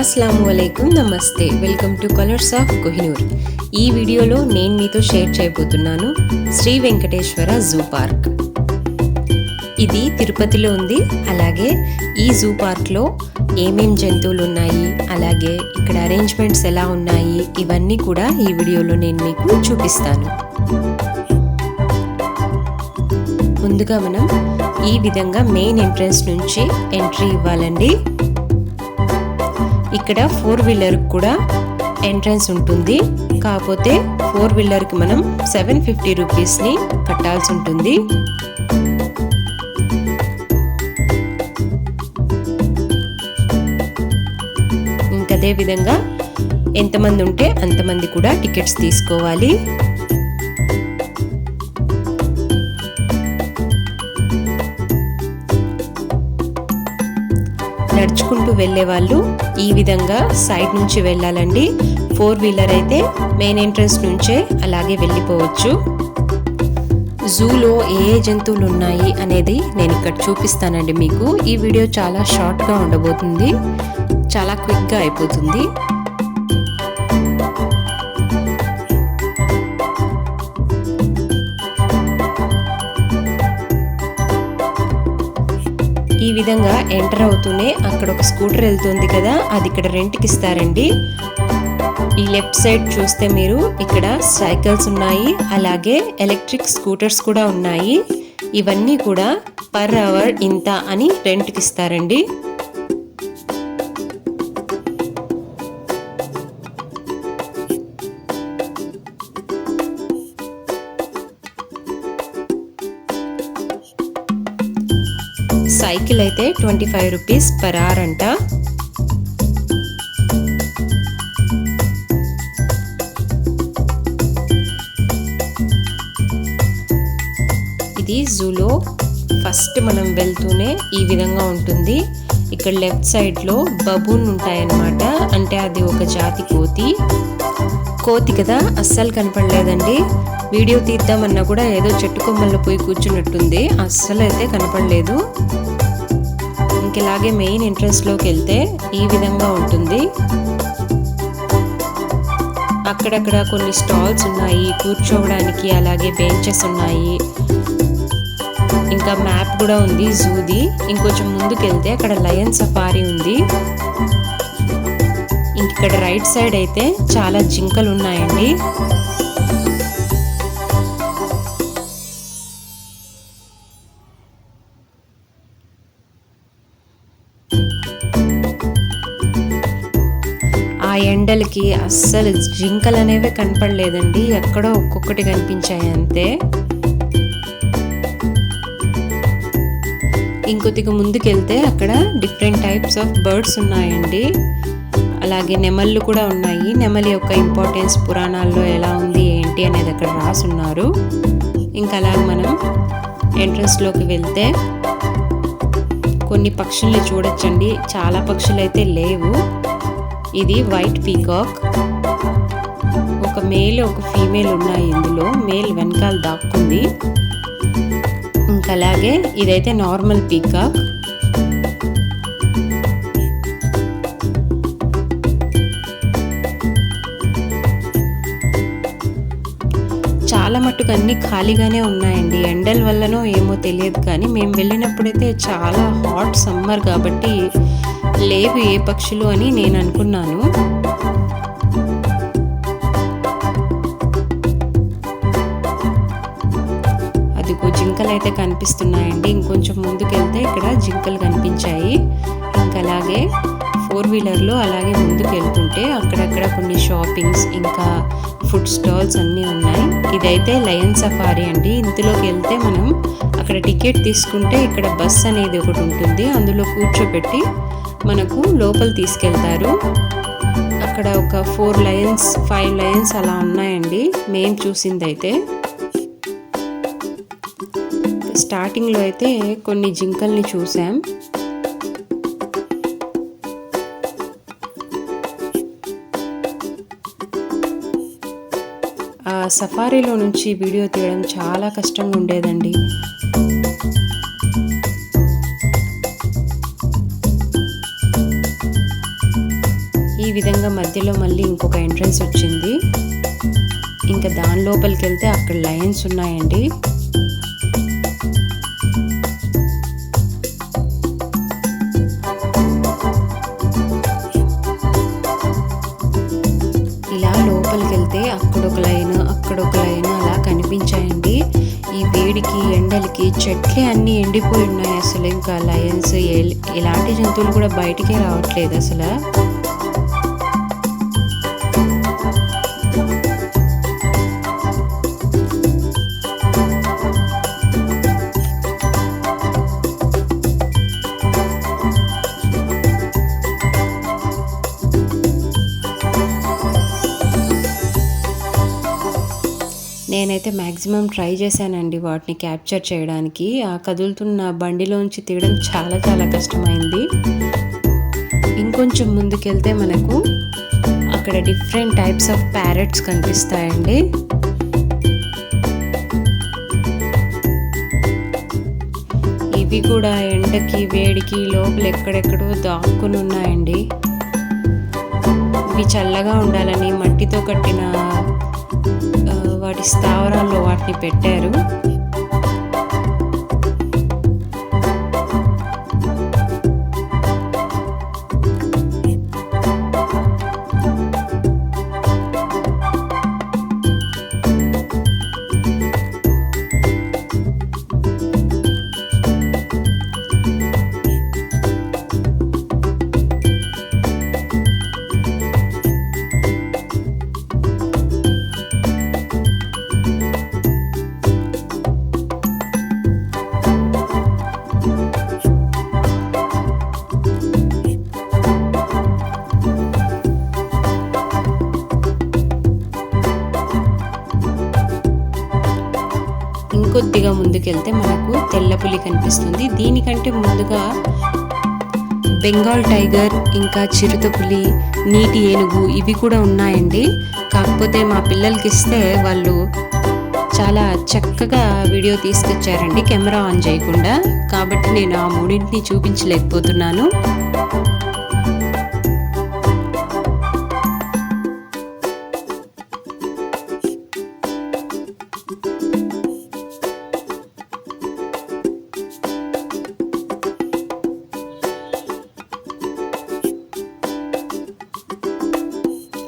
అస్సలాముఅలైకుం, నమస్తే. Welcome to colours of Kohinoor. ఈ వీడియోలో నేను మీతో షేర్ చేయబోతున్నాను శ్రీ వెంకటేశ్వర జూ పార్క్. ఇది తిరుపతిలో ఉంది. అలాగే ఈ జూ పార్క్లో ఏమేం జంతువులు ఉన్నాయి, అలాగే ఇక్కడ అరేంజ్మెంట్స్ ఎలా ఉన్నాయి, ఇవన్నీ కూడా ఈ వీడియోలో నేను మీకు చూపిస్తాను. ముందుగా మనం ఈ విధంగా మెయిన్ ఎంట్రన్స్ నుంచి ఎంట్రీ ఇవ్వాలండి. ఇక్కడ 4 వీలర్ కూడా ఎంట్రన్స్ ఉంటుంది. కాకపోతే 4 వీలర్కి మనం 750 రూపీస్ని కట్టాల్సి ఉంటుంది. ఇంకదే విధంగా ఎంతమంది ఉంటే అంతమంది కూడా టికెట్స్ తీసుకోవాలి. నడుచుకుంటూ వెళ్ళే వాళ్ళు ఈ విధంగా సైడ్ నుంచి వెళ్ళాలండి. 4 వీలర్ అయితే మెయిన్ ఎంట్రన్స్ నుంచే అలాగే వెళ్ళిపోవచ్చు. జూలో ఏ జంతువులు ఉన్నాయి అనేది నేను ఇక్కడ చూపిస్తానండి మీకు. ఈ వీడియో చాలా షార్ట్గా ఉండబోతుంది, చాలా క్విక్గా అయిపోతుంది. ఈ విధంగా ఎంటర్ అవుతూనే అక్కడ ఒక స్కూటర్ వెళ్తుంది కదా, అది ఇక్కడ రెంట్కి ఇస్తారండి. ఈ లెఫ్ట్ సైడ్ చూస్తే మీరు ఇక్కడ సైకిల్స్ ఉన్నాయి, అలాగే ఎలక్ట్రిక్ స్కూటర్స్ కూడా ఉన్నాయి. ఇవన్నీ కూడా పర్ అవర్ ఇంత అని రెంట్కి ఇస్తారండి. సైకిల్ అయితే 25 రూపీస్ పర్ అవర్ అంట. ఇది జూలో ఫస్ట్ మనం వెళ్తూనే ఈ విధంగా ఉంటుంది. ఇక్కడ లెఫ్ట్ సైడ్లో బబూన్ ఉంటాయన్నమాట. అంటే అది ఒక జాతి కోతి కదా, అస్సలు కనపడలేదండి. వీడియో తీద్దామన్నా కూడా ఏదో చెట్టు కొమ్మల్లో పోయి కూర్చున్నట్టుంది, అస్సలు అయితే కనపడలేదు. ఇంకెలాగే మెయిన్ ఎంట్రన్స్లోకి వెళ్తే ఈ విధంగా ఉంటుంది. అక్కడక్కడ కొన్ని స్టాల్స్ ఉన్నాయి కూర్చోవడానికి, అలాగే బెంచెస్ ఉన్నాయి. ఇంకా మ్యాప్ కూడా ఉంది జూది. ఇంకొంచెం ముందుకు వెళ్తే అక్కడ లయన్ సఫారీ ఉంది. ఇక్కడ రైట్ సైడ్ అయితే చాలా జింకలు ఉన్నాయండి. ఆ ఎండలకి అస్సలు జింకలు అనేవి కనపడలేదండి, ఎక్కడో ఒక్కొక్కటి కనిపించాయి అంతే. ఇంకొద్దిగా ముందుకెళ్తే అక్కడ డిఫరెంట్ టైప్స్ ఆఫ్ బర్డ్స్ ఉన్నాయండి. అలాగే నెమళ్ళు కూడా ఉన్నాయి. నెమలి యొక్క ఇంపార్టెన్స్ పురాణాల్లో ఎలా ఉంది ఏంటి అనేది అక్కడ రాసున్నారు. ఇంకా అలాగే మనం ఎంట్రన్స్లోకి వెళ్తే కొన్ని పక్షుల్ని చూడొచ్చండి. చాలా పక్షులు అయితే లేవు. ఇది వైట్ పీకాక్. ఒక మేల్ ఒక ఫీమేల్ ఉన్నాయి ఇందులో. మేల్ వెనకాల దాక్కుంది. ఇంకా అలాగే ఇదైతే నార్మల్ పీకాక్. చాలా మట్టుకు అన్ని ఖాళీగానే ఉన్నాయండి. ఎండల వల్లనో ఏమో తెలియదు, కానీ మేము వెళ్ళినప్పుడైతే చాలా హాట్ సమ్మర్ కాబట్టి లేవు ఏ పక్షులు అని నేను అనుకున్నాను. అదిగో జింకలు అయితే కనిపిస్తున్నాయండి. ఇంకొంచెం ముందుకెళ్తే ఇక్కడ జింకలు కనిపించాయి. ఇంకా అలాగే 4 వీలర్లో అలాగే ముందుకు వెళ్తుంటే అక్కడక్కడ కొన్ని షాపింగ్స్, ఇంకా ఫుడ్ స్టాల్స్ అన్నీ ఉన్నాయి. ఇదైతే లయన్ సఫారీ అండి. ఇందులోకి వెళ్తే మనం అక్కడ టికెట్ తీసుకుంటే ఇక్కడ బస్ అనేది ఒకటి ఉంటుంది, అందులో కూర్చోబెట్టి మనకు లోపల తీసుకెళ్తారు. అక్కడ ఒక 4 లయన్స్ 5 లయన్స్ అలా ఉన్నాయండి మేము చూసిందైతే. స్టార్టింగ్లో అయితే కొన్ని జింకల్ని చూసాం. ఆ సఫారీలో నుంచి వీడియో తీయడం చాలా కష్టంగా ఉండేదండి. విధంగా మధ్యలో మళ్ళీ ఇంకొక ఎంట్రన్స్ వచ్చింది. ఇంకా దాని లోపలికి వెళ్తే అక్కడ లయన్స్ ఉన్నాయండి. ఇలా లోపలికి వెళ్తే అక్కడొక లైన్ అక్కడొక లైన్ అలా కనిపించాయండి. ఈ వేడికి ఎండలకి చెట్లే అన్నీ ఎండిపోయి ఉన్నాయి. అసలు ఇంకా లయన్స్ ఇలాంటి జంతువులు కూడా బయటికే రావట్లేదు అసలు. నేనైతే మ్యాక్సిమం ట్రై చేశానండి వాటిని క్యాప్చర్ చేయడానికి. ఆ కదులుతున్న బండిలోంచి తీయడం చాలా చాలా కష్టమైంది. ఇంకొంచెం ముందుకెళ్తే మనకు అక్కడ డిఫరెంట్ టైప్స్ ఆఫ్ ప్యారెట్స్ కనిపిస్తాయండి. ఇవి కూడా ఎండకి వేడికి లోపల ఎక్కడెక్కడో దాక్కుని ఉన్నాయండి. ఇవి చల్లగా ఉండాలని మట్టితో కట్టిన వాటి స్థావరాల్లో వాటిని పెట్టారు. కొద్దిగా ముందుకెళ్తే మనకు తెల్లపులి కనిపిస్తుంది. దీనికంటే ముందుగా బెంగాల్ టైగర్, ఇంకా చిరుతపులి, నీటి ఏనుగు ఇవి కూడా ఉన్నాయండి. కాకపోతే మా పిల్లలకి ఇస్తే వాళ్ళు చాలా చక్కగా వీడియో తీసుకొచ్చారండి కెమెరా ఆన్ చేయకుండా. కాబట్టి నేను ఆ మూడింటిని చూపించలేకపోతున్నాను.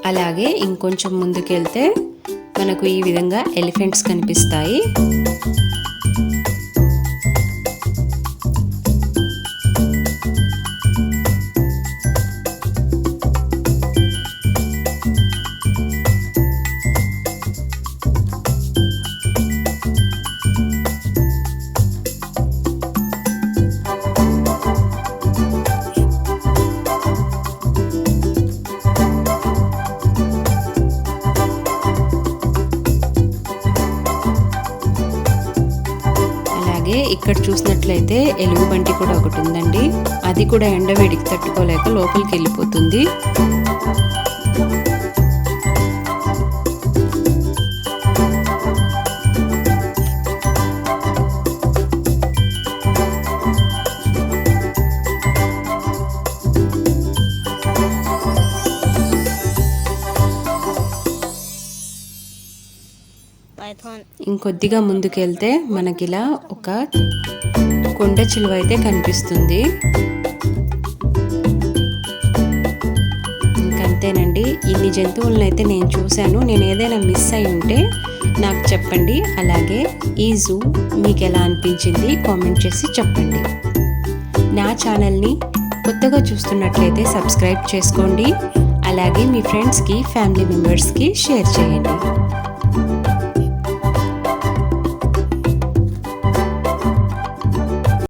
అలాగే ఇంకొంచెం ముందుకెళ్తే మనకు ఈ విధంగా ఎలిఫెంట్స్ కనిపిస్తాయి. ఇక్కడ చూసినట్లయితే ఎలుగుబంటి కూడా ఒకటి ఉందండి. అది కూడా ఎండవేడికి తట్టుకోలేక లోపలికి వెళ్ళిపోతుంది. ఇంకొద్దిగా ముందుకెళ్తే మనకిలా ఒక కొండ చిలువ అయితే కనిపిస్తుంది. ఇంకంతేనండి. ఇన్ని జంతువులను అయితే నేను చూశాను. నేను ఏదైనా మిస్ అయి ఉంటే నాకు చెప్పండి. అలాగే ఈ జూ మీకు ఎలా అనిపించింది కామెంట్ చేసి చెప్పండి. నా ఛానల్ని కొత్తగా చూస్తున్నట్లయితే సబ్స్క్రైబ్ చేసుకోండి. అలాగే మీ ఫ్రెండ్స్కి, ఫ్యామిలీ మెంబర్స్కి షేర్ చేయండి.